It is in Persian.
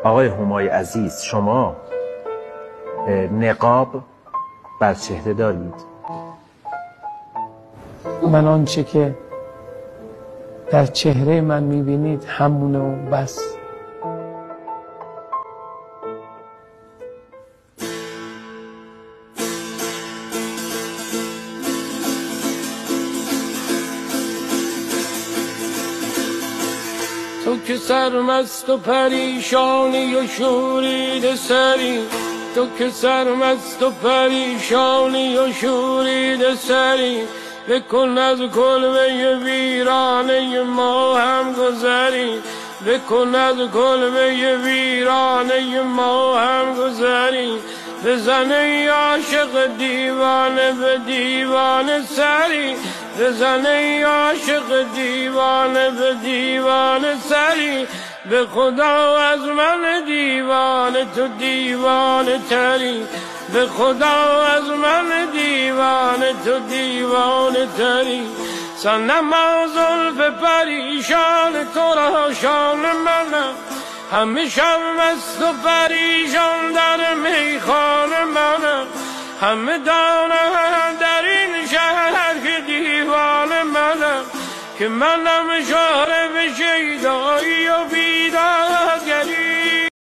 آقای همای عزیز، شما نقاب بر چهره دارید؟ من آنچه که در چهره من میبینید همونه و بس. تو که سرمست و پریشانی و شورید سری، تو که سرمست و پریشانی و شورید سری، بکن از کلبه ویرانه ما هم گذری، بکن از کلبه ویرانه ما هم گذری، بزن ای عاشق دیوانه به دیوانه سری، بزن ای عاشق دیوانه به دیوانه سری، به خدا از من دیوانه تو دیوانه تری، به خدا از من دیوانه تو دیوانه تری. صنما زلف پریشان تو را شان منم، همه شب مست و پریشان در میخانه منم، همه دانم در این شهر که دیوانه منم، که منم شهر به شیدایی و بیدار